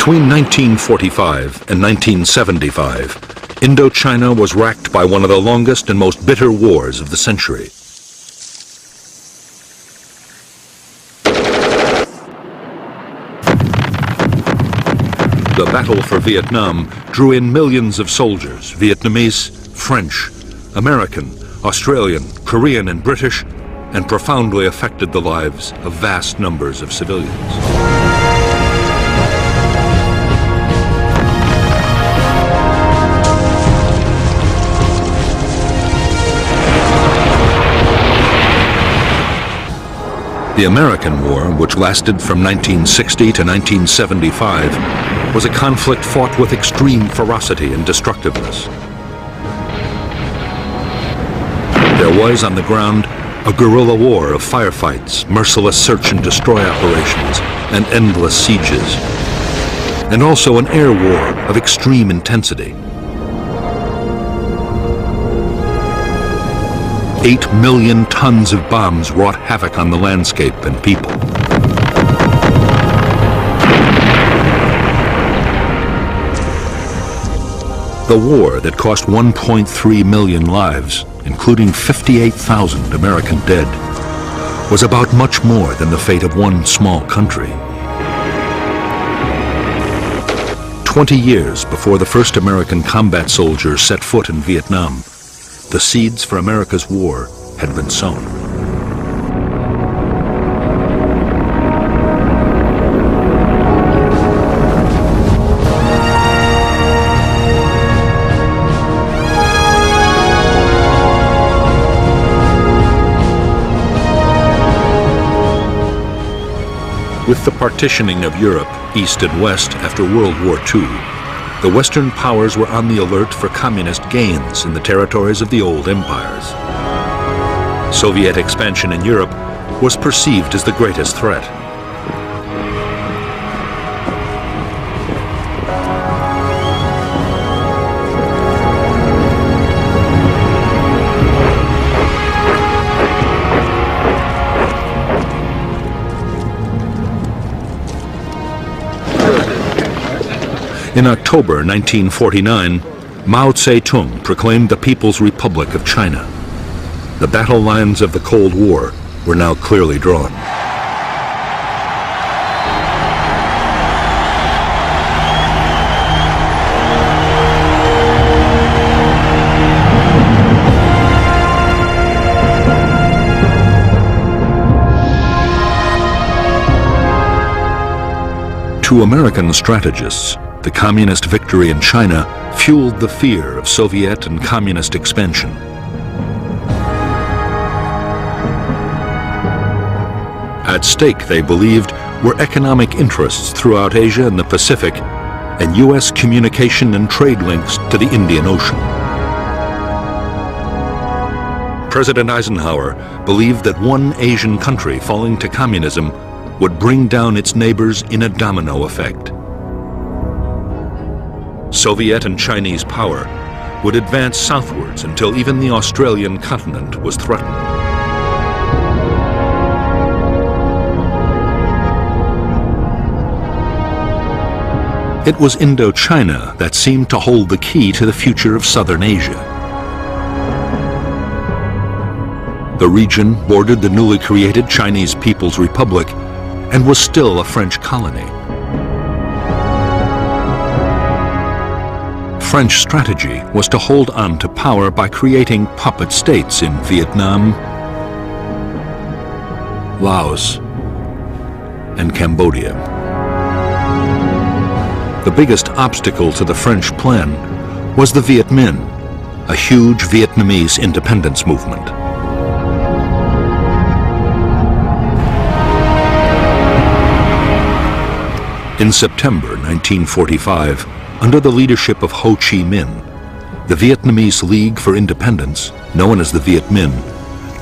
Between 1945 and 1975, Indochina was racked by one of the longest and most bitter wars of the century. The battle for Vietnam drew in millions of soldiers, Vietnamese, French, American, Australian, Korean, and British, and profoundly affected the lives of vast numbers of civilians. The American War, which lasted from 1960 to 1975, was a conflict fought with extreme ferocity and destructiveness. There was, on the ground, a guerrilla war of firefights, merciless search and destroy operations, and endless sieges, and also an air war of extreme intensity. 8 million tons of bombs wrought havoc on the landscape and people. The war that cost 1.3 million lives, including 58,000 American dead, was about much more than the fate of one small country. 20 years before the first American combat soldiers set foot in Vietnam, the seeds for America's war had been sown. With the partitioning of Europe, east and west, after World War II, the Western powers were on the alert for communist gains in the territories of the old empires. Soviet expansion in Europe was perceived as the greatest threat. In October 1949, Mao Zedong proclaimed the People's Republic of China. The battle lines of the Cold War were now clearly drawn. To American strategists, the communist victory in China fueled the fear of Soviet and communist expansion. At stake, they believed, were economic interests throughout Asia and the Pacific, and U.S. communication and trade links to the Indian Ocean. President Eisenhower believed that one Asian country falling to communism would bring down its neighbors in a domino effect. Soviet and Chinese power would advance southwards until even the Australian continent was threatened. It was Indochina that seemed to hold the key to the future of southern Asia. The region bordered the newly created Chinese People's Republic and was still a French colony. French strategy was to hold on to power by creating puppet states in Vietnam, Laos, and Cambodia. The biggest obstacle to the French plan was the Viet Minh, a huge Vietnamese independence movement. In September 1945, under the leadership of Ho Chi Minh, the Vietnamese League for Independence, known as the Viet Minh,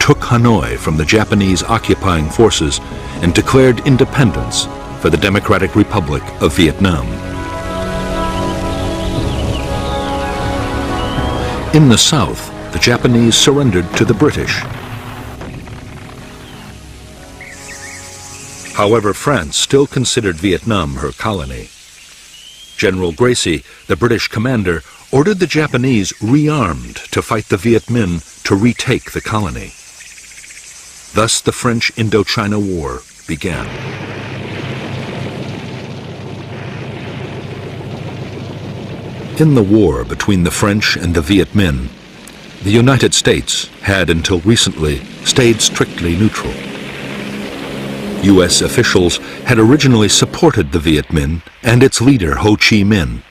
took Hanoi from the Japanese occupying forces and declared independence for the Democratic Republic of Vietnam. In the south, the Japanese surrendered to the British. However, France still considered Vietnam her colony. General Gracie, the British commander, ordered the Japanese rearmed to fight the Viet Minh to retake the colony. Thus the French Indochina War began. In the war between the French and the Viet Minh, the United States had until recently stayed strictly neutral. U.S. officials had originally supported the Viet Minh and its leader Ho Chi Minh,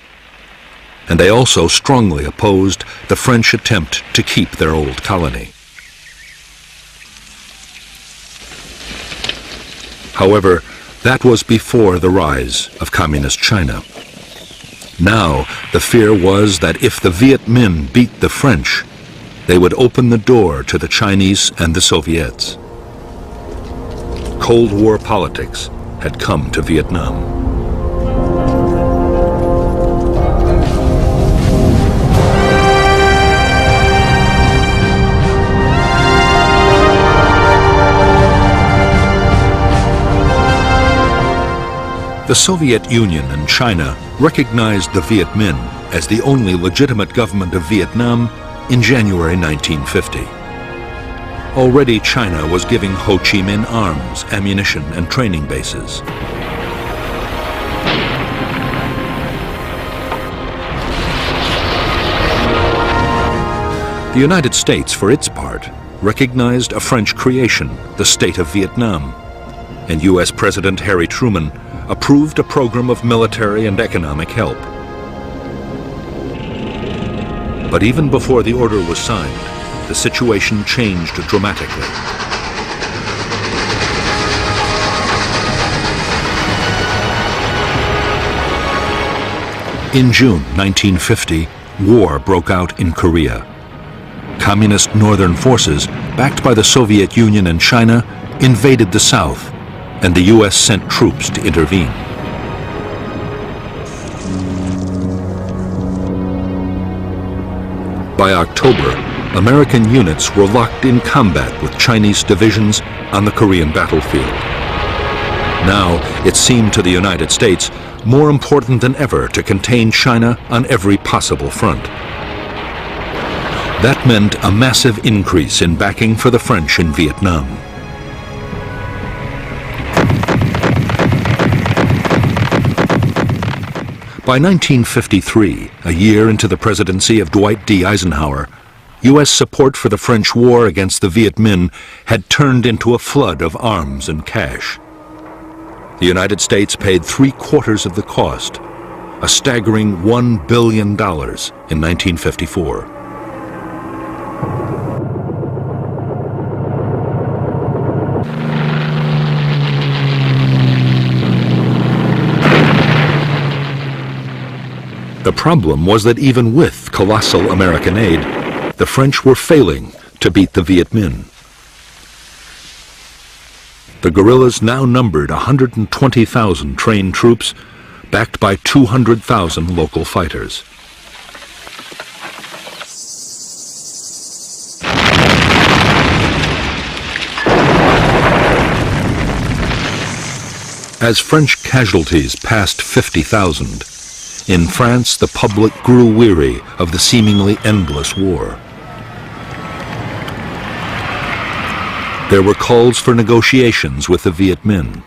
and they also strongly opposed the French attempt to keep their old colony. However, that was before the rise of Communist China. Now, the fear was that if the Viet Minh beat the French, they would open the door to the Chinese and the Soviets. Cold War politics had come to Vietnam. The Soviet Union and China recognized the Viet Minh as the only legitimate government of Vietnam in January 1950. Already China was giving Ho Chi Minh arms, ammunition, and training bases. The United States, for its part, recognized a French creation, the State of Vietnam, and U.S. President Harry Truman approved a program of military and economic help. But even before the order was signed, the situation changed dramatically. In June 1950, war broke out in Korea. Communist northern forces, backed by the Soviet Union and China, invaded the South, and the U.S. sent troops to intervene. By October, American units were locked in combat with Chinese divisions on the Korean battlefield. Now, it seemed to the United States more important than ever to contain China on every possible front. That meant a massive increase in backing for the French in Vietnam. By 1953, a year into the presidency of Dwight D. Eisenhower, U.S. support for the French war against the Viet Minh had turned into a flood of arms and cash. The United States paid 3/4 of the cost, a staggering $1 billion in 1954. The problem was that even with colossal American aid, the French were failing to beat the Viet Minh. The guerrillas now numbered 120,000 trained troops, backed by 200,000 local fighters. As French casualties passed 50,000, in France, the public grew weary of the seemingly endless war. There were calls for negotiations with the Viet Minh.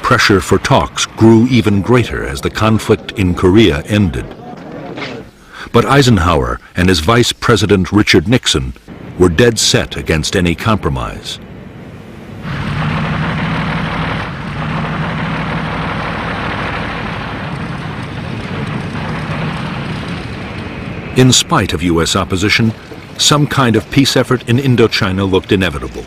Pressure for talks grew even greater as the conflict in Korea ended. But Eisenhower and his Vice President Richard Nixon were dead set against any compromise. In spite of U.S. opposition, some kind of peace effort in Indochina looked inevitable.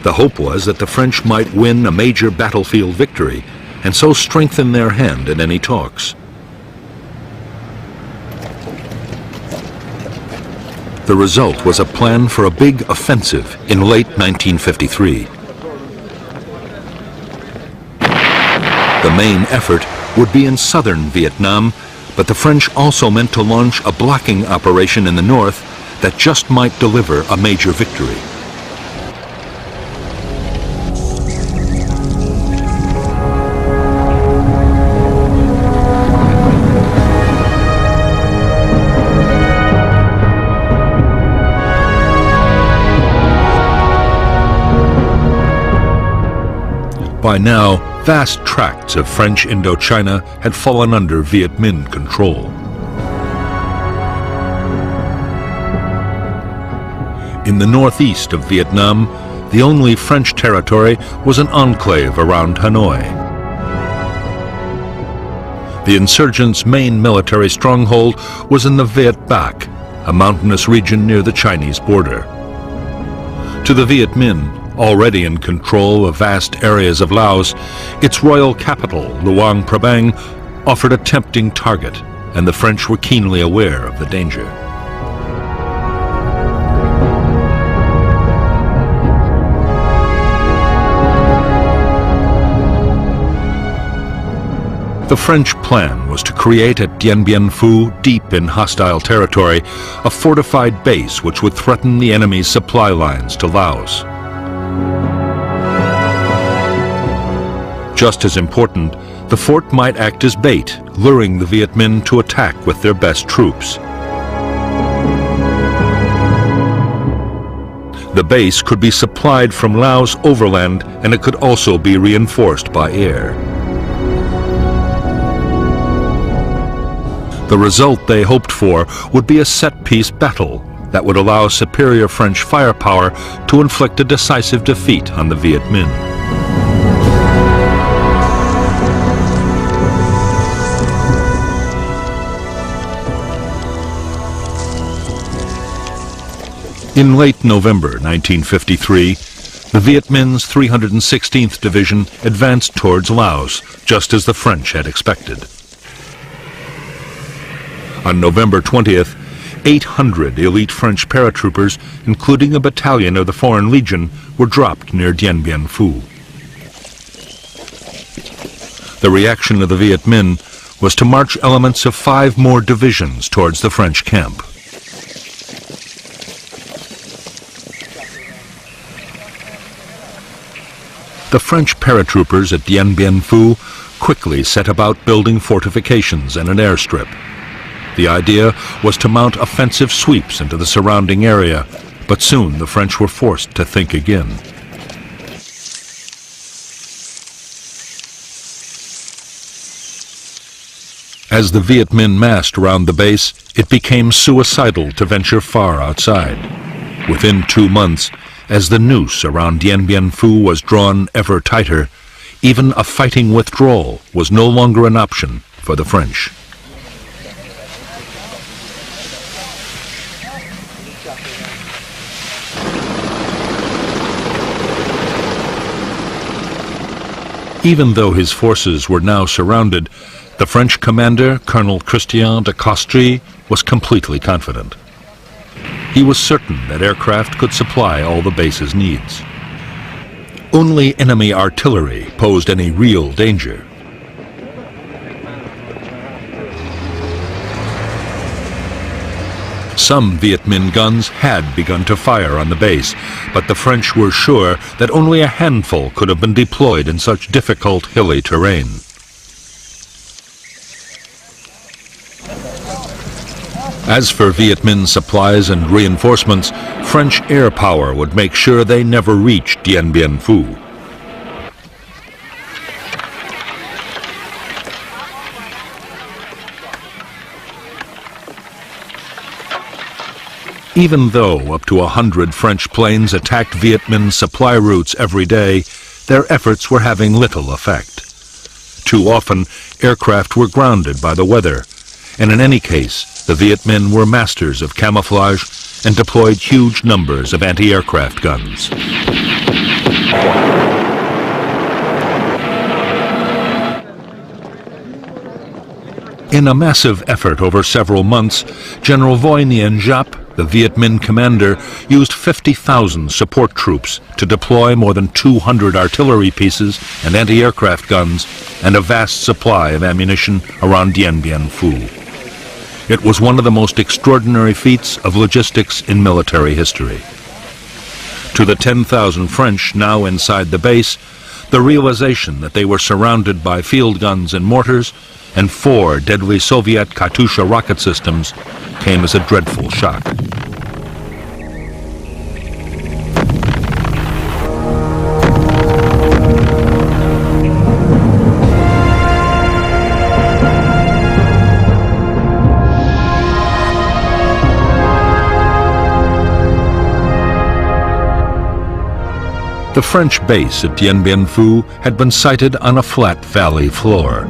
The hope was that the French might win a major battlefield victory and so strengthen their hand in any talks. The result was a plan for a big offensive in late 1953. The main effort would be in southern Vietnam, but the French also meant to launch a blocking operation in the north that just might deliver a major victory. By now, vast tracts of French Indochina had fallen under Viet Minh control. In the northeast of Vietnam, the only French territory was an enclave around Hanoi. The insurgents' main military stronghold was in the Viet Bac, a mountainous region near the Chinese border. To the Viet Minh, already in control of vast areas of Laos, its royal capital, Luang Prabang, offered a tempting target, and the French were keenly aware of the danger. The French plan was to create at Dien Bien Phu, deep in hostile territory, a fortified base which would threaten the enemy's supply lines to Laos. Just as important, the fort might act as bait, luring the Viet Minh to attack with their best troops. The base could be supplied from Laos overland, and it could also be reinforced by air. The result they hoped for would be a set-piece battle that would allow superior French firepower to inflict a decisive defeat on the Viet Minh. In late November 1953, the Viet Minh's 316th Division advanced towards Laos, just as the French had expected. On November 20th, 800 elite French paratroopers, including a battalion of the Foreign Legion, were dropped near Dien Bien Phu. The reaction of the Viet Minh was to march elements of 5 more divisions towards the French camp. The French paratroopers at Dien Bien Phu quickly set about building fortifications and an airstrip. The idea was to mount offensive sweeps into the surrounding area, but soon the French were forced to think again. As the Viet Minh massed around the base, it became suicidal to venture far outside. Within 2 months, as the noose around Dien Bien Phu was drawn ever tighter, even a fighting withdrawal was no longer an option for the French. Even though his forces were now surrounded, the French commander, Colonel Christian de Castries, was completely confident. He was certain that aircraft could supply all the base's needs. Only enemy artillery posed any real danger. Some Viet Minh guns had begun to fire on the base, but the French were sure that only a handful could have been deployed in such difficult hilly terrain. As for Viet Minh supplies and reinforcements, French air power would make sure they never reached Dien Bien Phu. Even though up to 100 French planes attacked Viet Minh supply routes every day, their efforts were having little effect. Too often, aircraft were grounded by the weather, and in any case, the Viet Minh were masters of camouflage and deployed huge numbers of anti-aircraft guns. In a massive effort over several months, General Voi Nguyen Giap, the Viet Minh commander, used 50,000 support troops to deploy more than 200 artillery pieces and anti-aircraft guns and a vast supply of ammunition around Dien Bien Phu. It was one of the most extraordinary feats of logistics in military history. To the 10,000 French now inside the base, the realization that they were surrounded by field guns and mortars and 4 deadly Soviet Katyusha rocket systems came as a dreadful shock. The French base at Dien Bien Phu had been sited on a flat valley floor.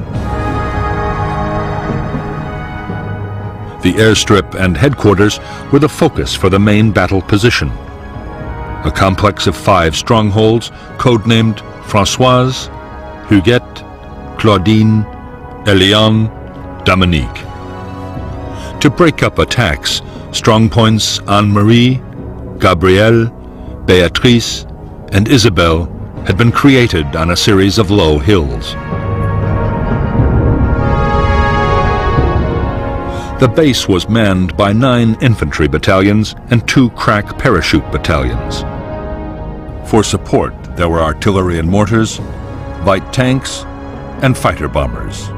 The airstrip and headquarters were the focus for the main battle position. A complex of 5 strongholds, codenamed Françoise, Huguette, Claudine, Eliane, Dominique. To break up attacks, strongpoints Anne-Marie, Gabrielle, Béatrice, and Isabelle had been created on a series of low hills. The base was manned by 9 infantry battalions and 2 crack parachute battalions. For support, there were artillery and mortars, light tanks, and fighter bombers.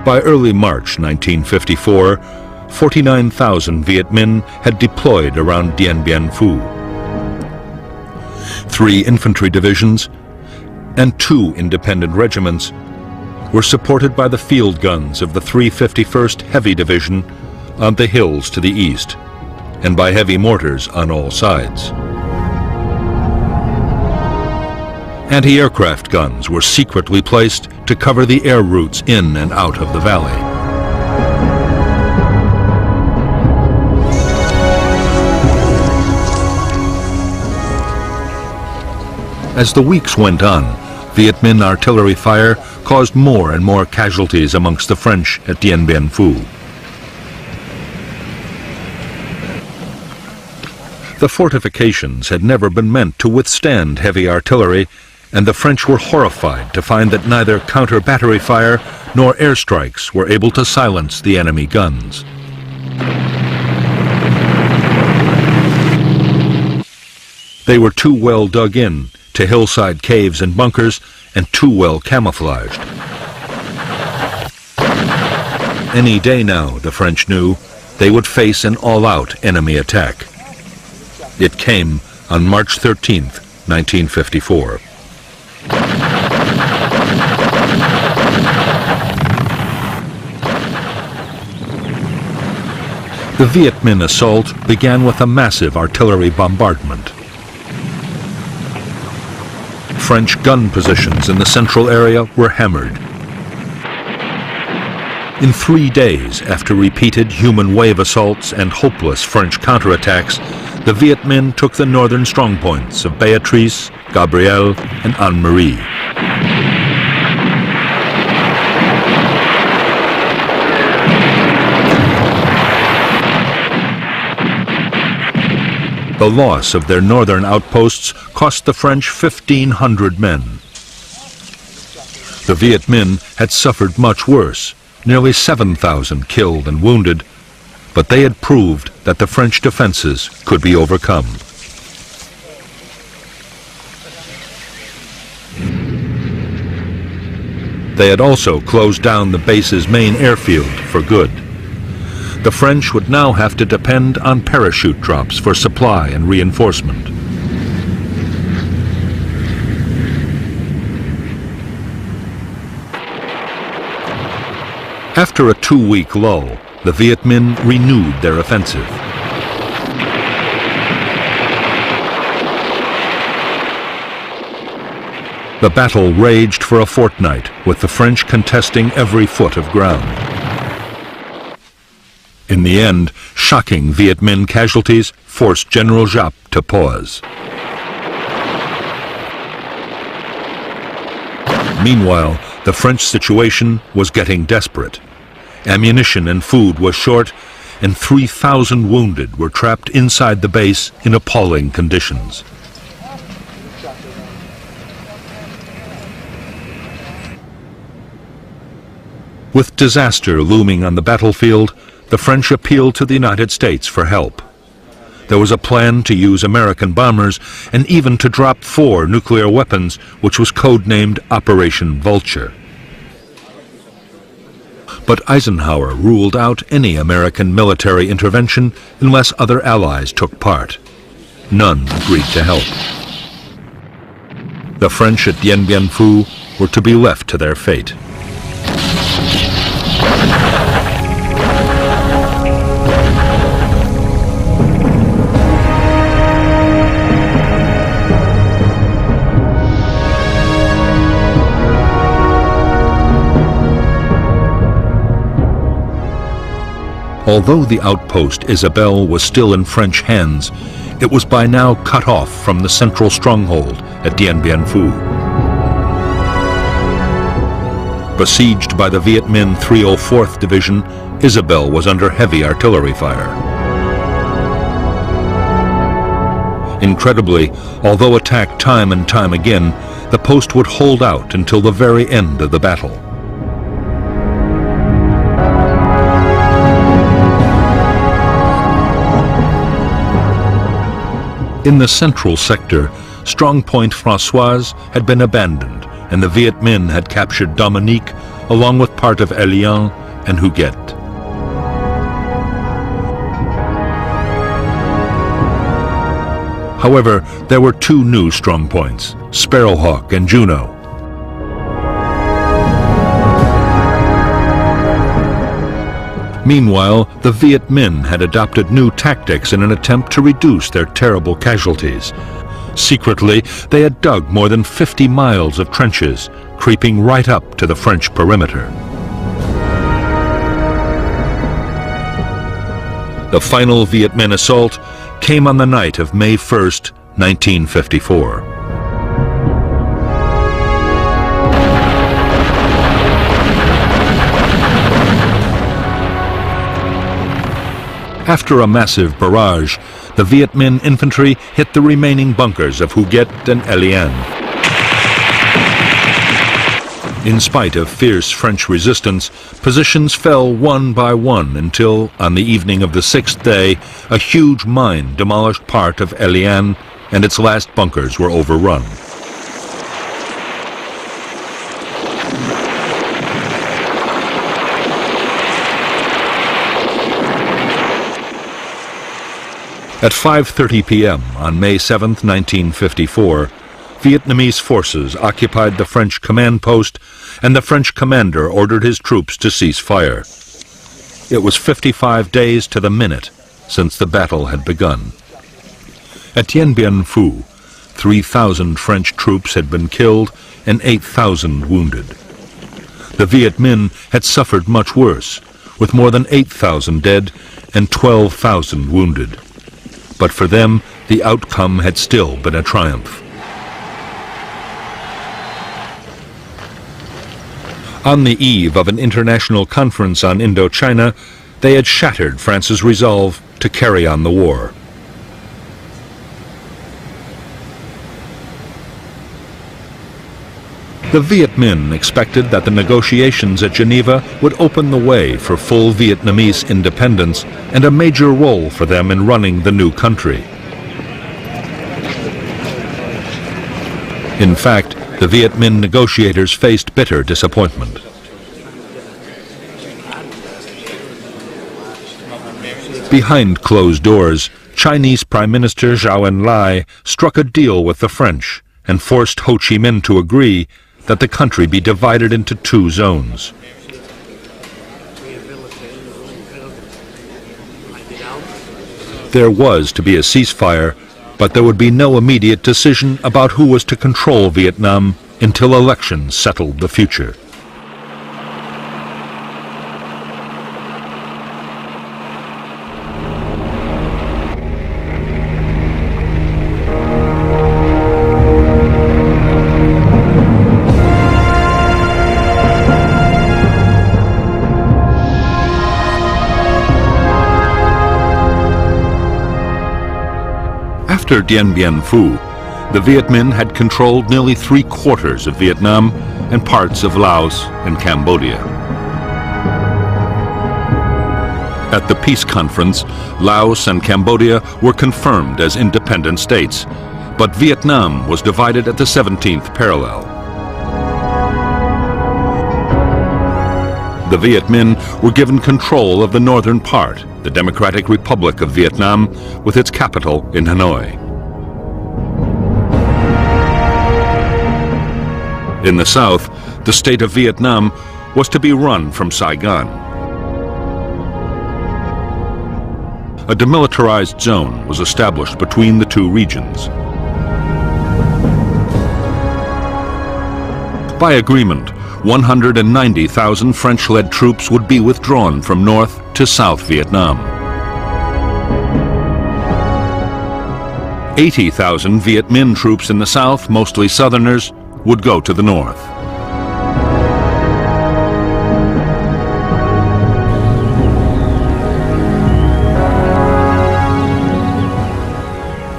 By early March 1954, 49,000 Viet Minh had deployed around Dien Bien Phu. 3 infantry divisions and 2 independent regiments were supported by the field guns of the 351st Heavy Division on the hills to the east, and by heavy mortars on all sides. Anti-aircraft guns were secretly placed to cover the air routes in and out of the valley. As the weeks went on, Viet Minh artillery fire caused more and more casualties amongst the French at Dien Bien Phu. The fortifications had never been meant to withstand heavy artillery, and the French were horrified to find that neither counter-battery fire nor airstrikes were able to silence the enemy guns. They were too well dug in to hillside caves and bunkers, and too well camouflaged. Any day now, the French knew, they would face an all-out enemy attack. It came on March 13th, 1954. The Viet Minh assault began with a massive artillery bombardment. French gun positions in the central area were hammered. In 3 days, after repeated human wave assaults and hopeless French counterattacks, the Viet Minh took the northern strongpoints of Béatrice, Gabrielle, and Anne-Marie. The loss of their northern outposts cost the French 1,500 men. The Viet Minh had suffered much worse, nearly 7,000 killed and wounded, but they had proved that the French defenses could be overcome. They had also closed down the base's main airfield for good. The French would now have to depend on parachute drops for supply and reinforcement. After a 2-week lull, the Viet Minh renewed their offensive. The battle raged for a fortnight, with the French contesting every foot of ground. In the end, shocking Viet Minh casualties forced General Giap to pause. Meanwhile, the French situation was getting desperate. Ammunition and food was short, and 3,000 wounded were trapped inside the base in appalling conditions. With disaster looming on the battlefield, the French appealed to the United States for help. There was a plan to use American bombers and even to drop 4 nuclear weapons, which was codenamed Operation Vulture. But Eisenhower ruled out any American military intervention unless other allies took part. None agreed to help. The French at Dien Bien Phu were to be left to their fate. Although the outpost Isabelle was still in French hands, it was by now cut off from the central stronghold at Dien Bien Phu. Besieged by the Viet Minh 304th Division, Isabelle was under heavy artillery fire. Incredibly, although attacked time and time again, the post would hold out until the very end of the battle. In the central sector, strong point Françoise had been abandoned, and the Viet Minh had captured Dominique along with part of Elian and Huguette. However, there were two new strong points, Sparrowhawk and Juno. Meanwhile, the Viet Minh had adopted new tactics in an attempt to reduce their terrible casualties. Secretly, they had dug more than 50 miles of trenches, creeping right up to the French perimeter. The final Viet Minh assault came on the night of May 1st, 1954. After a massive barrage, the Viet Minh infantry hit the remaining bunkers of Huguette and Elian. In spite of fierce French resistance, positions fell one by one until, on the evening of the sixth day, a huge mine demolished part of Elian and its last bunkers were overrun. At 5:30 p.m. on May 7, 1954, Vietnamese forces occupied the French command post, and the French commander ordered his troops to cease fire. It was 55 days to the minute since the battle had begun. At Dien Bien Phu, 3,000 French troops had been killed and 8,000 wounded. The Viet Minh had suffered much worse, with more than 8,000 dead and 12,000 wounded. But for them, the outcome had still been a triumph. On the eve of an international conference on Indochina, they had shattered France's resolve to carry on the war. The Viet Minh expected that the negotiations at Geneva would open the way for full Vietnamese independence and a major role for them in running the new country. In fact, the Viet Minh negotiators faced bitter disappointment. Behind closed doors, Chinese Prime Minister Zhou Enlai struck a deal with the French and forced Ho Chi Minh to agree that the country be divided into two zones. There was to be a ceasefire, but there would be no immediate decision about who was to control Vietnam until elections settled the future. After Dien Bien Phu, the Viet Minh had controlled nearly 3/4 of Vietnam and parts of Laos and Cambodia. At the peace conference, Laos and Cambodia were confirmed as independent states, but Vietnam was divided at the 17th parallel. The Viet Minh were given control of the northern part, the Democratic Republic of Vietnam, with its capital in Hanoi. In the south, the state of Vietnam was to be run from Saigon. A demilitarized zone was established between the two regions. By agreement, 190,000 French-led troops would be withdrawn from North to South Vietnam. 80,000 Viet Minh troops in the south, mostly Southerners, would go to the north.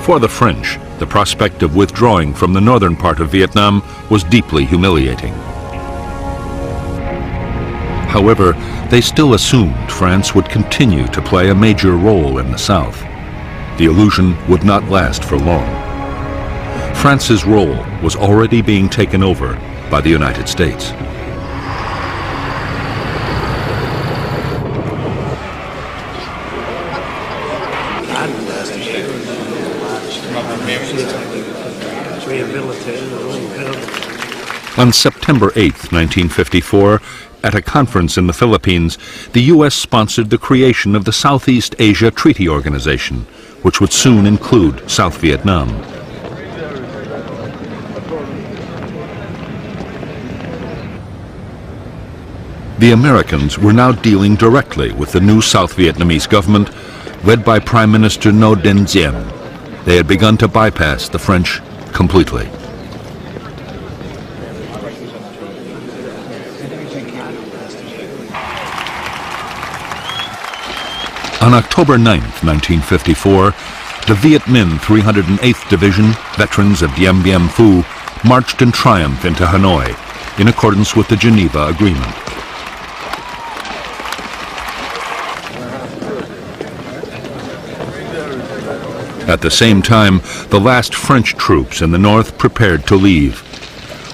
For the French, the prospect of withdrawing from the northern part of Vietnam was deeply humiliating. However, they still assumed France would continue to play a major role in the south. The illusion would not last for long. France's role was already being taken over by the United States. On September 8, 1954, at a conference in the Philippines, the U.S. sponsored the creation of the Southeast Asia Treaty Organization, which would soon include South Vietnam. The Americans were now dealing directly with the new South Vietnamese government, led by Prime Minister Dien. They had begun to bypass the French completely. On October 9, 1954, the Viet Minh 308th Division, veterans of Dien Bien Phu, marched in triumph into Hanoi, in accordance with the Geneva Agreement. At the same time, the last French troops in the north prepared to leave.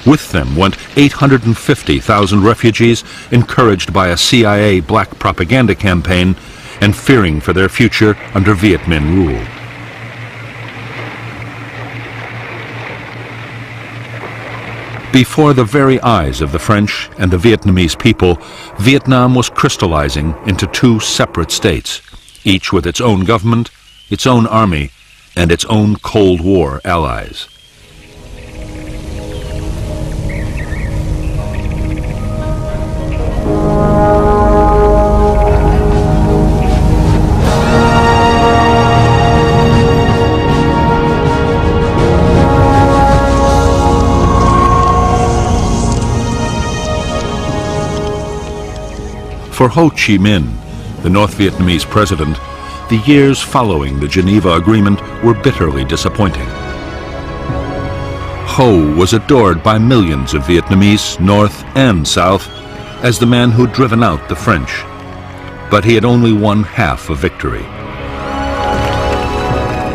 With them went 850,000 refugees, encouraged by a CIA black propaganda campaign and fearing for their future under Viet Minh rule. Before the very eyes of the French and the Vietnamese people, Vietnam was crystallizing into two separate states, each with its own government, its own army, and its own Cold War allies. For Ho Chi Minh, the North Vietnamese president, the years following the Geneva Agreement were bitterly disappointing. Ho was adored by millions of Vietnamese, North and South, as the man who'd driven out the French. But he had only won half a victory.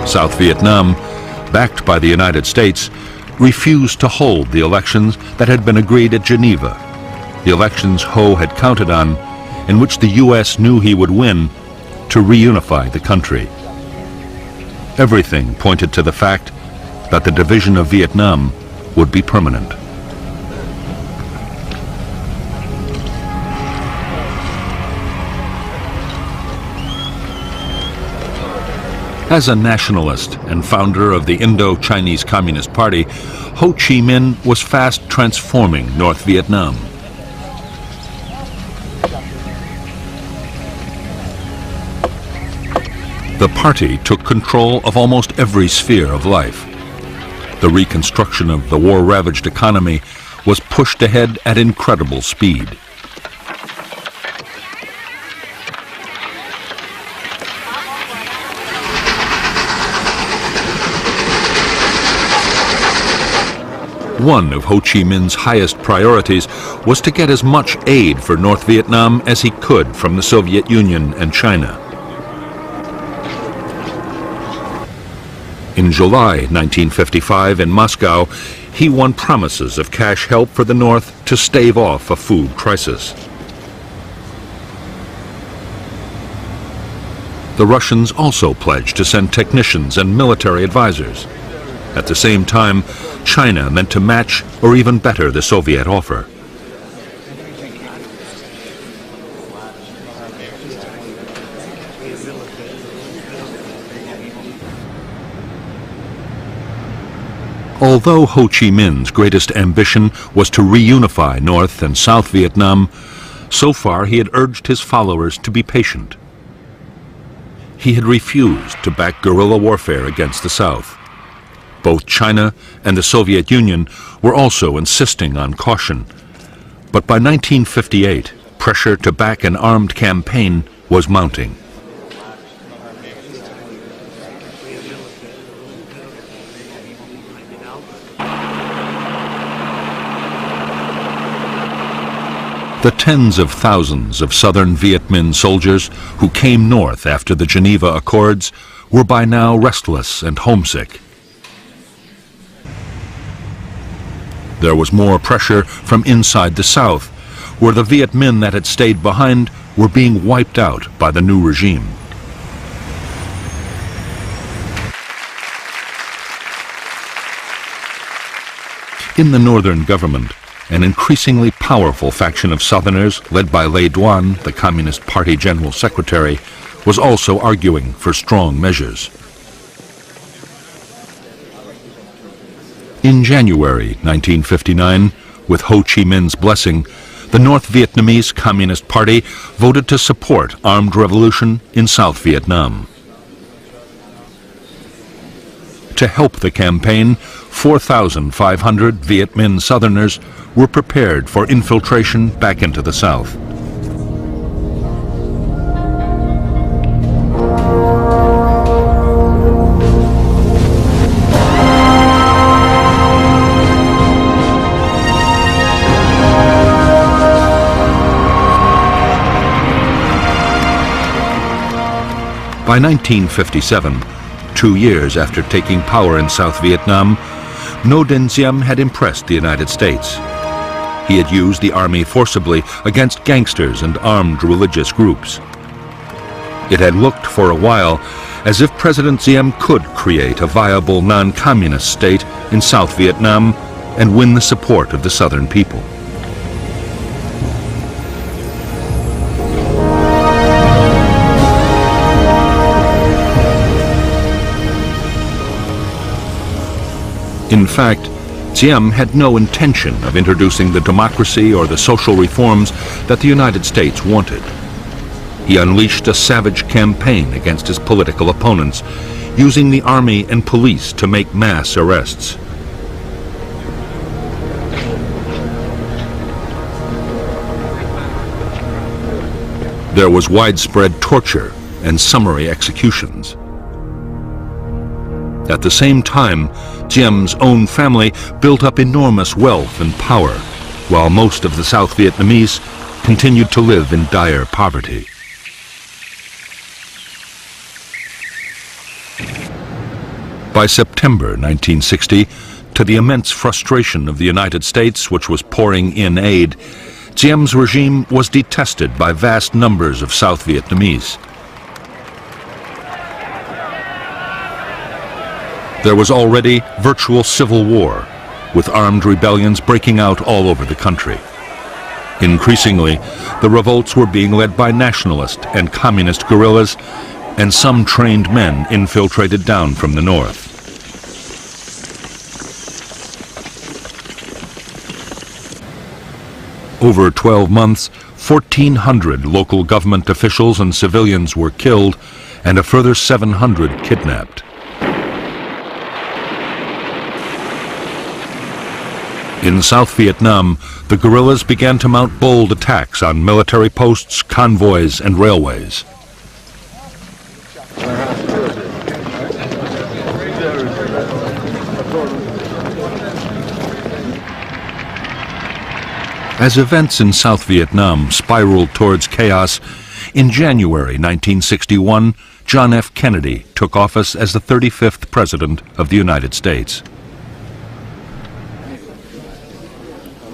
South Vietnam, backed by the United States, refused to hold the elections that had been agreed at Geneva, the elections Ho had counted on, in which the U.S. knew he would win, to reunify the country. Everything pointed to the fact that the division of Vietnam would be permanent. As a nationalist and founder of the Indo-Chinese Communist Party, Ho Chi Minh was fast transforming North Vietnam. The party took control of almost every sphere of life. The reconstruction of the war-ravaged economy was pushed ahead at incredible speed. One of Ho Chi Minh's highest priorities was to get as much aid for North Vietnam as he could from the Soviet Union and China. In July 1955 in Moscow, he won promises of cash help for the North to stave off a food crisis. The Russians also pledged to send technicians and military advisors. At the same time, China meant to match or even better the Soviet offer. Although Ho Chi Minh's greatest ambition was to reunify North and South Vietnam, so far he had urged his followers to be patient. He had refused to back guerrilla warfare against the South. Both China and the Soviet Union were also insisting on caution. But by 1958, pressure to back an armed campaign was mounting. The tens of thousands of southern Viet Minh soldiers who came north after the Geneva Accords were by now restless and homesick. There was more pressure from inside the South, where the Viet Minh that had stayed behind were being wiped out by the new regime. In the northern government, an increasingly powerful faction of Southerners, led by Le Duan, the Communist Party General Secretary, was also arguing for strong measures. In January 1959, with Ho Chi Minh's blessing, the North Vietnamese Communist Party voted to support armed revolution in South Vietnam. To help the campaign, 4,500 Viet Minh Southerners were prepared for infiltration back into the South. By 1957, 2 years after taking power in South Vietnam, Ngo Dinh Diem had impressed the United States. He had used the army forcibly against gangsters and armed religious groups. It had looked for a while as if President Diem could create a viable non-communist state in South Vietnam and win the support of the southern people. In fact, Diem had no intention of introducing the democracy or the social reforms that the United States wanted. He unleashed a savage campaign against his political opponents, using the army and police to make mass arrests. There was widespread torture and summary executions. At the same time, Diem's own family built up enormous wealth and power, while most of the South Vietnamese continued to live in dire poverty. By September 1960, to the immense frustration of the United States, which was pouring in aid, Diem's regime was detested by vast numbers of South Vietnamese. There was already virtual civil war, with armed rebellions breaking out all over the country. Increasingly, the revolts were being led by nationalist and communist guerrillas, and some trained men infiltrated down from the north. Over 12 months, 1,400 local government officials and civilians were killed, and a further 700 kidnapped. In South Vietnam, the guerrillas began to mount bold attacks on military posts, convoys, and railways. As events in South Vietnam spiraled towards chaos, in January 1961, John F. Kennedy took office as the 35th President of the United States.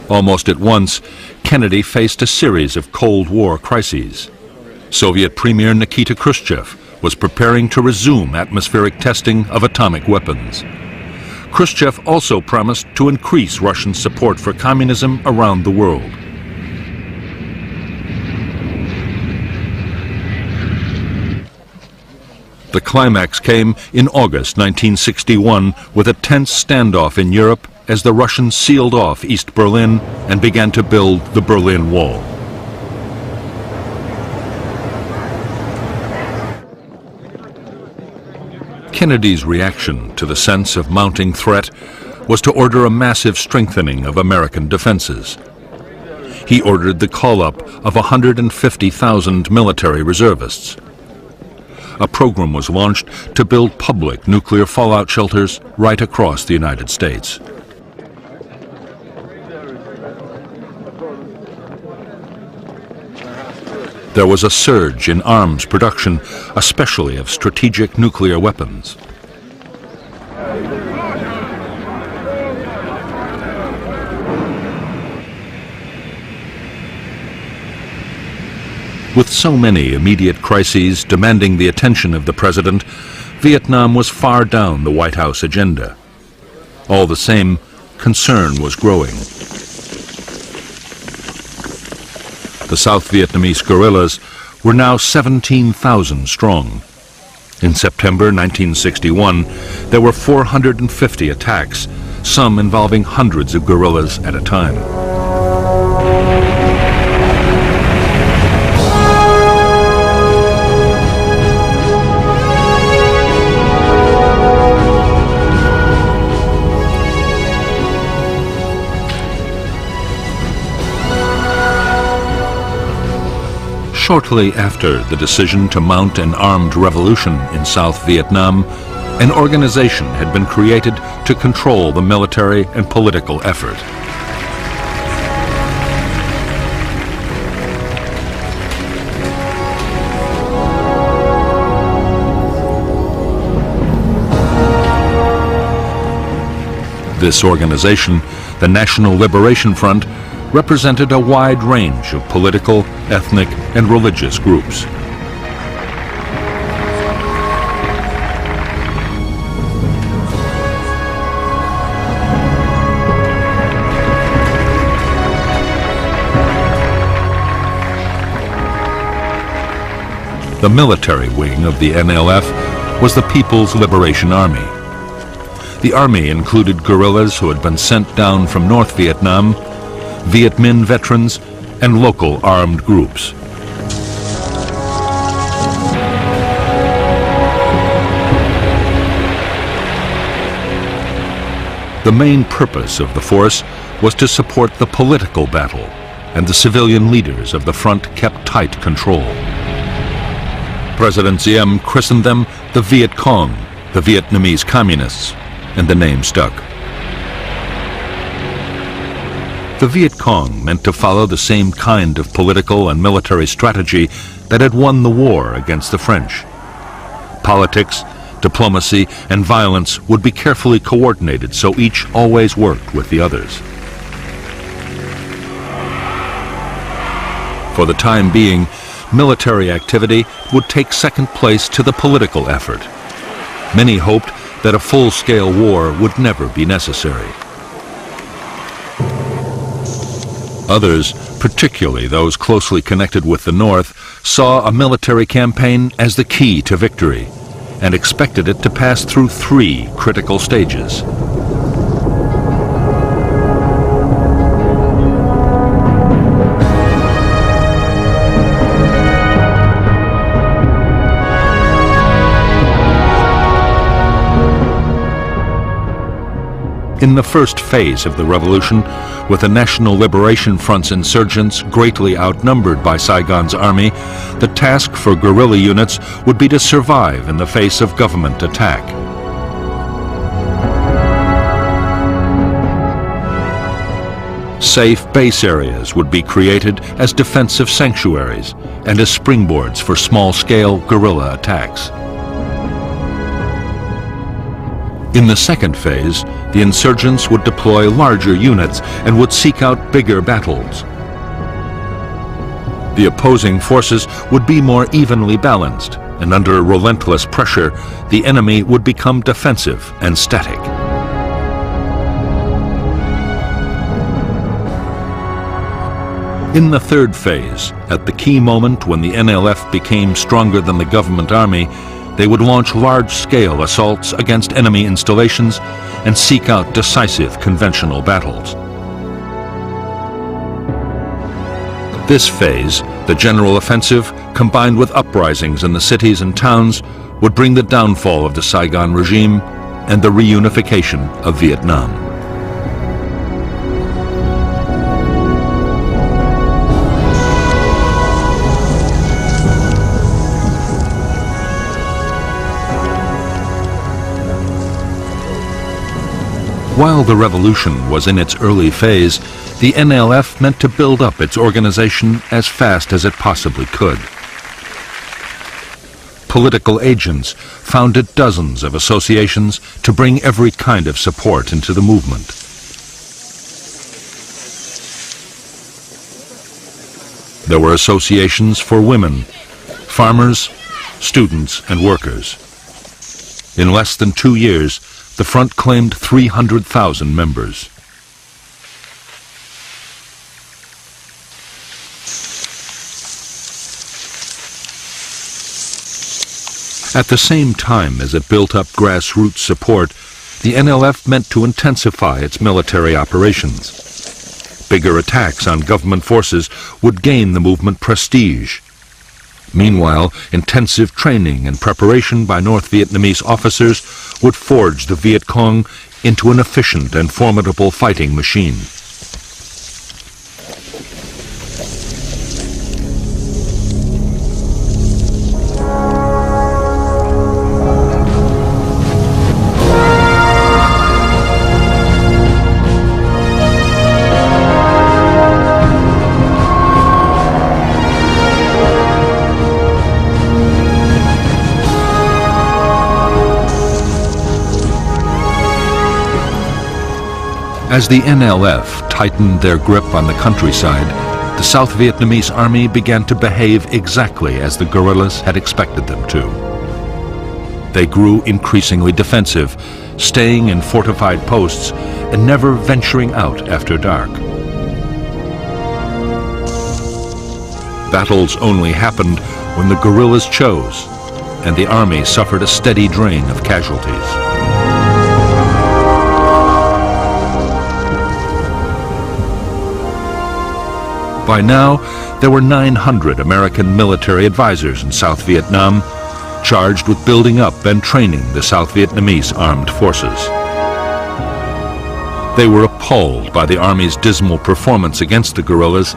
Almost at once, Kennedy faced a series of Cold War crises. Soviet Premier Nikita Khrushchev was preparing to resume atmospheric testing of atomic weapons. Khrushchev also promised to increase Russian support for communism around the world. The climax came in August 1961 with a tense standoff in Europe as the Russians sealed off East Berlin and began to build the Berlin Wall. Kennedy's reaction to the sense of mounting threat was to order a massive strengthening of American defenses. He ordered the call-up of 150,000 military reservists. A program was launched to build public nuclear fallout shelters right across the United States. There was a surge in arms production, especially of strategic nuclear weapons. With so many immediate crises demanding the attention of the president, Vietnam was far down the White House agenda. All the same, concern was growing. The South Vietnamese guerrillas were now 17,000 strong. In September 1961, there were 450 attacks, some involving hundreds of guerrillas at a time. Shortly after the decision to mount an armed revolution in South Vietnam, an organization had been created to control the military and political effort. This organization, the National Liberation Front, represented a wide range of political, ethnic, and religious groups. The military wing of the NLF was the People's Liberation Army. The army included guerrillas who had been sent down from North Vietnam, Viet Minh veterans, and local armed groups. The main purpose of the force was to support the political battle, and the civilian leaders of the front kept tight control. President Dien christened them the Viet Cong, the Vietnamese Communists, and the name stuck. The Viet Cong meant to follow the same kind of political and military strategy that had won the war against the French. Politics, diplomacy, and violence would be carefully coordinated so each always worked with the others. For the time being, military activity would take second place to the political effort. Many hoped that a full-scale war would never be necessary. Others, particularly those closely connected with the North, saw a military campaign as the key to victory and expected it to pass through 3 critical stages. In the first phase of the revolution, with the National Liberation Front's insurgents greatly outnumbered by Saigon's army, the task for guerrilla units would be to survive in the face of government attack. Safe base areas would be created as defensive sanctuaries and as springboards for small-scale guerrilla attacks. In the second phase, the insurgents would deploy larger units and would seek out bigger battles. The opposing forces would be more evenly balanced, and under relentless pressure, the enemy would become defensive and static. In the third phase, at the key moment when the NLF became stronger than the government army, they would launch large-scale assaults against enemy installations and seek out decisive conventional battles. This phase, the general offensive, combined with uprisings in the cities and towns, would bring the downfall of the Saigon regime and the reunification of Vietnam. While the revolution was in its early phase, the NLF meant to build up its organization as fast as it possibly could. Political agents founded dozens of associations to bring every kind of support into the movement. There were associations for women, farmers, students, and workers. In less than 2 years, the front claimed 300,000 members. At the same time as it built up grassroots support, the NLF meant to intensify its military operations. Bigger attacks on government forces would gain the movement prestige. Meanwhile, intensive training and preparation by North Vietnamese officers would forge the Viet Cong into an efficient and formidable fighting machine. As the NLF tightened their grip on the countryside, the South Vietnamese army began to behave exactly as the guerrillas had expected them to. They grew increasingly defensive, staying in fortified posts and never venturing out after dark. Battles only happened when the guerrillas chose, and the army suffered a steady drain of casualties. By now, there were 900 American military advisors in South Vietnam, charged with building up and training the South Vietnamese armed forces. They were appalled by the Army's dismal performance against the guerrillas,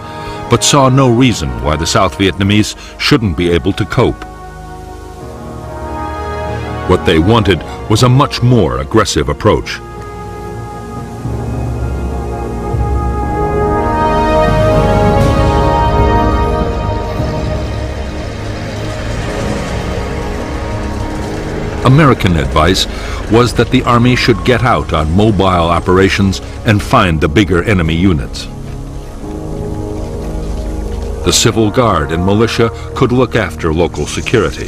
but saw no reason why the South Vietnamese shouldn't be able to cope. What they wanted was a much more aggressive approach. American advice was that the Army should get out on mobile operations and find the bigger enemy units. The Civil Guard and militia could look after local security.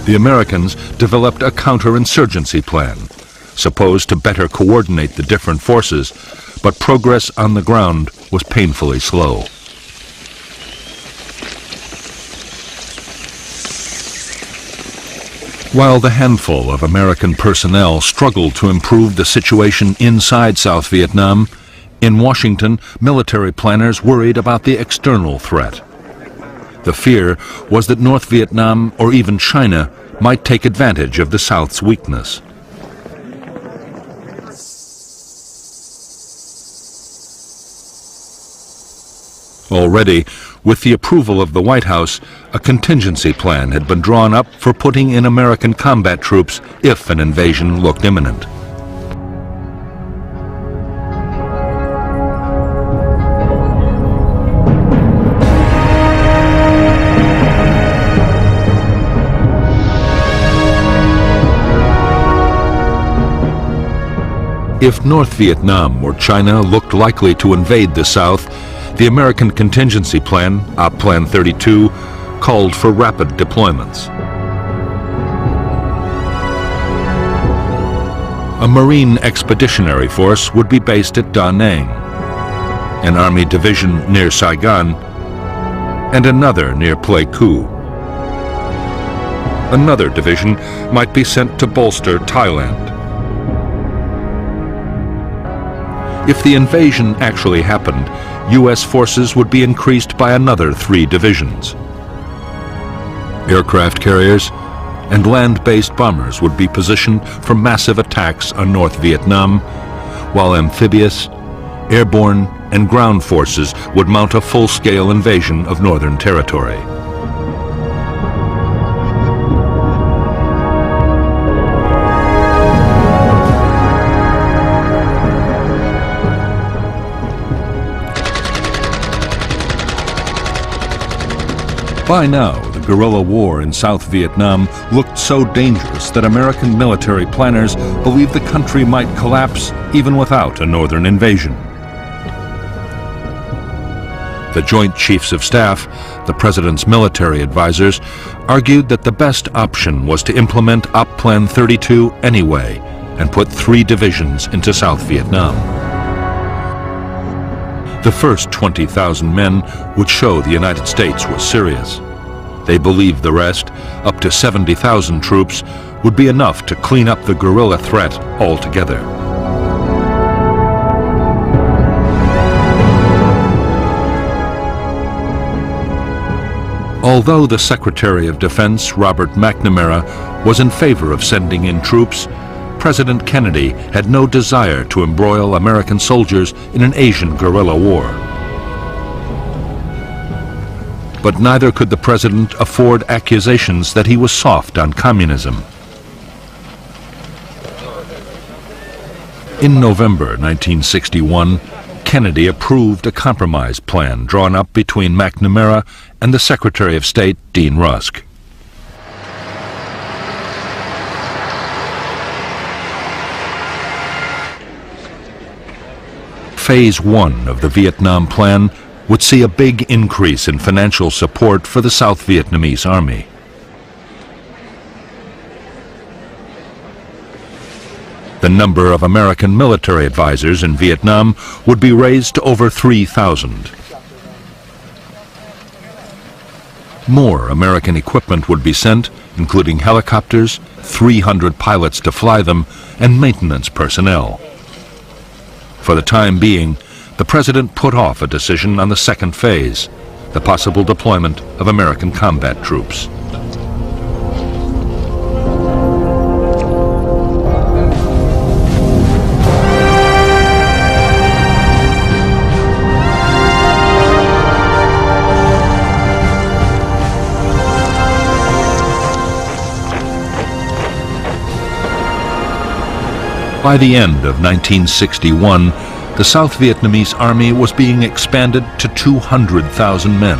The Americans developed a counterinsurgency plan, supposed to better coordinate the different forces, but progress on the ground was painfully slow. While the handful of American personnel struggled to improve the situation inside South Vietnam, in Washington, military planners worried about the external threat. The fear was that North Vietnam or even China might take advantage of the South's weakness. Already, with the approval of the White House, a contingency plan had been drawn up for putting in American combat troops if an invasion looked imminent. If North Vietnam or China looked likely to invade the South, the American contingency plan, Op Plan 32, called for rapid deployments. A Marine Expeditionary Force would be based at Da Nang, an Army division near Saigon, and another near Pleiku. Another division might be sent to bolster Thailand. If the invasion actually happened, U.S. forces would be increased by another 3 divisions. Aircraft carriers and land-based bombers would be positioned for massive attacks on North Vietnam, while amphibious, airborne, and ground forces would mount a full-scale invasion of Northern Territory. By now, the guerrilla war in South Vietnam looked so dangerous that American military planners believed the country might collapse even without a northern invasion. The Joint Chiefs of Staff, the President's military advisors, argued that the best option was to implement Op Plan 32 anyway and put 3 divisions into South Vietnam. The first 20,000 men would show the United States was serious. They believed the rest, up to 70,000 troops, would be enough to clean up the guerrilla threat altogether. Although the Secretary of Defense, Robert McNamara, was in favor of sending in troops, President Kennedy had no desire to embroil American soldiers in an Asian guerrilla war. But neither could the president afford accusations that he was soft on communism. In November 1961, Kennedy approved a compromise plan drawn up between McNamara and the Secretary of State, Dean Rusk. Phase 1 of the Vietnam Plan would see a big increase in financial support for the South Vietnamese Army. The number of American military advisors in Vietnam would be raised to over 3,000. More American equipment would be sent, including helicopters, 300 pilots to fly them, and maintenance personnel. For the time being, the President put off a decision on the second phase, the possible deployment of American combat troops. By the end of 1961, the South Vietnamese Army was being expanded to 200,000 men.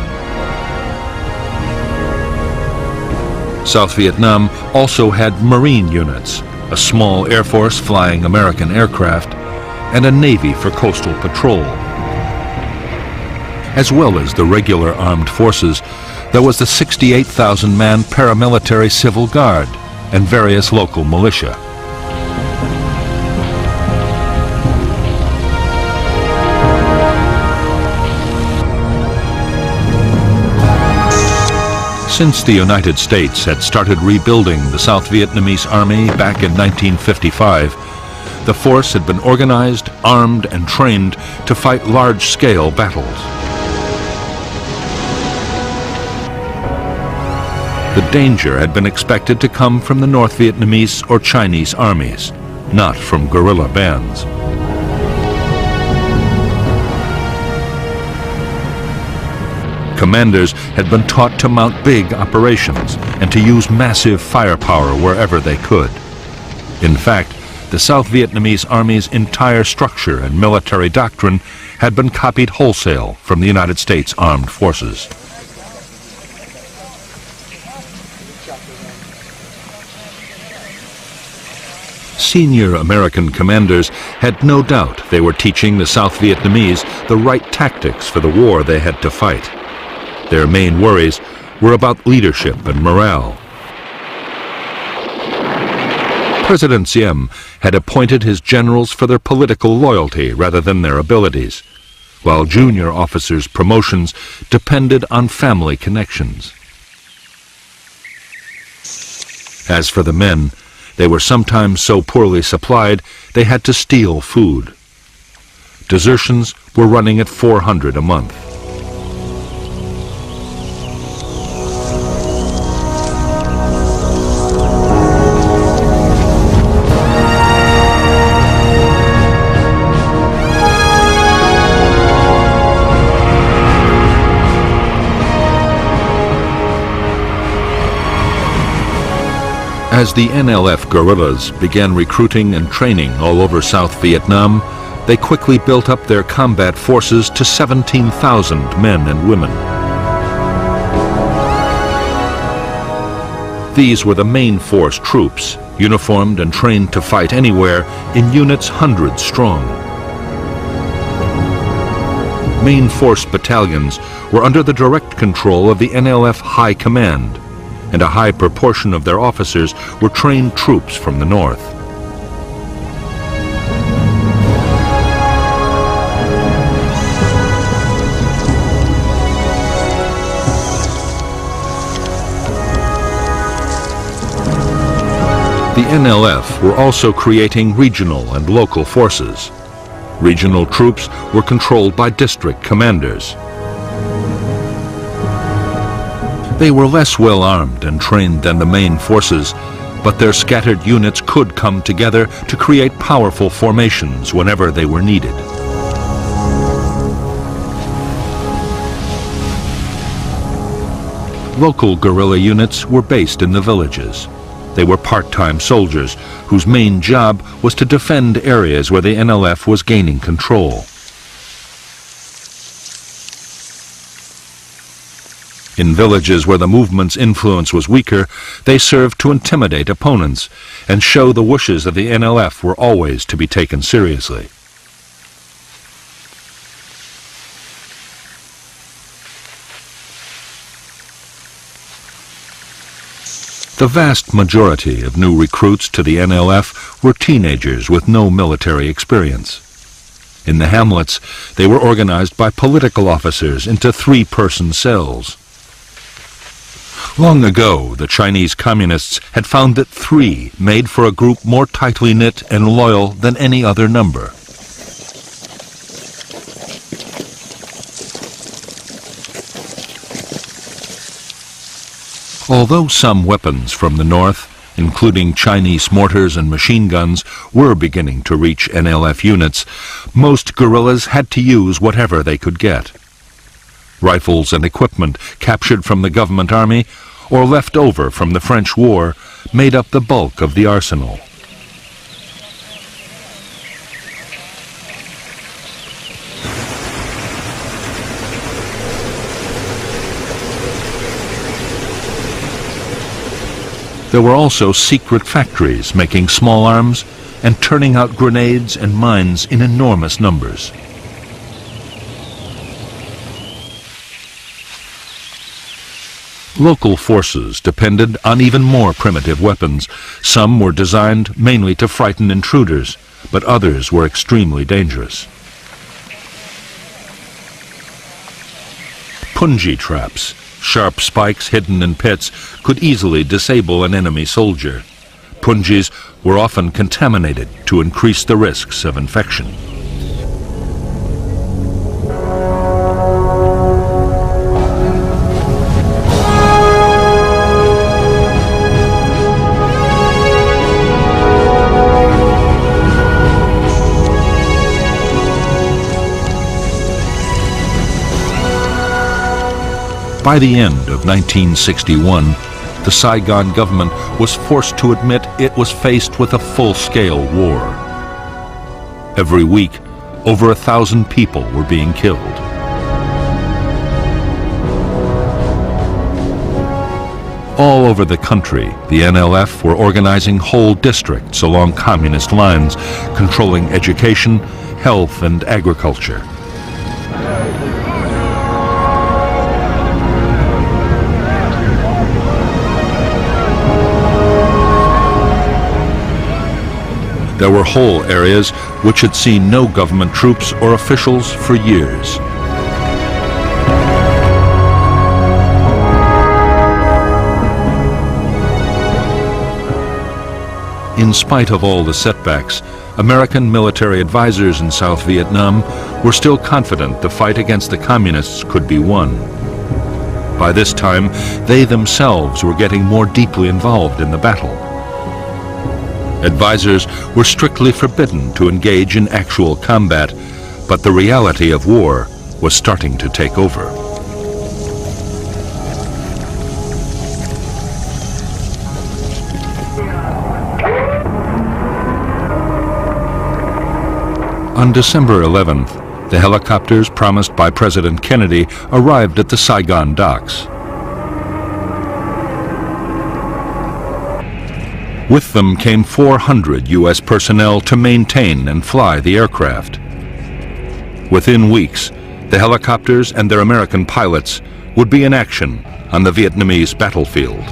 South Vietnam also had Marine units, a small Air Force flying American aircraft, and a Navy for coastal patrol. As well as the regular armed forces, there was the 68,000-man paramilitary Civil Guard and various local militia. Since the United States had started rebuilding the South Vietnamese Army back in 1955, the force had been organized, armed, and trained to fight large-scale battles. The danger had been expected to come from the North Vietnamese or Chinese armies, not from guerrilla bands. Commanders had been taught to mount big operations and to use massive firepower wherever they could. In fact, the South Vietnamese Army's entire structure and military doctrine had been copied wholesale from the United States Armed Forces. Senior American commanders had no doubt they were teaching the South Vietnamese the right tactics for the war they had to fight. Their main worries were about leadership and morale. President Dien had appointed his generals for their political loyalty rather than their abilities, while junior officers' promotions depended on family connections. As for the men, they were sometimes so poorly supplied they had to steal food. Desertions were running at 400 a month. As the NLF guerrillas began recruiting and training all over South Vietnam, they quickly built up their combat forces to 17,000 men and women. These were the main force troops, uniformed and trained to fight anywhere in units hundreds strong. Main force battalions were under the direct control of the NLF High Command, and a high proportion of their officers were trained troops from the north. The NLF were also creating regional and local forces. Regional troops were controlled by district commanders. They were less well armed and trained than the main forces, but their scattered units could come together to create powerful formations whenever they were needed. Local guerrilla units were based in the villages. They were part-time soldiers whose main job was to defend areas where the NLF was gaining control. In villages where the movement's influence was weaker, they served to intimidate opponents and show the wishes of the NLF were always to be taken seriously. The vast majority of new recruits to the NLF were teenagers with no military experience. In the hamlets, they were organized by political officers into three-person cells. Long ago, the Chinese Communists had found that three made for a group more tightly knit and loyal than any other number. Although some weapons from the north, including Chinese mortars and machine guns, were beginning to reach NLF units, most guerrillas had to use whatever they could get. Rifles and equipment captured from the government army or left over from the French War made up the bulk of the arsenal. There were also secret factories making small arms and turning out grenades and mines in enormous numbers. Local forces depended on even more primitive weapons. Some were designed mainly to frighten intruders, but others were extremely dangerous. Punji traps, sharp spikes hidden in pits, could easily disable an enemy soldier. Punjis were often contaminated to increase the risks of infection. By the end of 1961, the Saigon government was forced to admit it was faced with a full-scale war. Every week, over 1,000 people were being killed. All over the country, the NLF were organizing whole districts along communist lines, controlling education, health, and agriculture. There were whole areas which had seen no government troops or officials for years. In spite of all the setbacks, American military advisors in South Vietnam were still confident the fight against the communists could be won. By this time, they themselves were getting more deeply involved in the battle. Advisors were strictly forbidden to engage in actual combat, but the reality of war was starting to take over. On December 11th, the helicopters promised by President Kennedy arrived at the Saigon docks. With them came 400 U.S. personnel to maintain and fly the aircraft. Within weeks, the helicopters and their American pilots would be in action on the Vietnamese battlefield.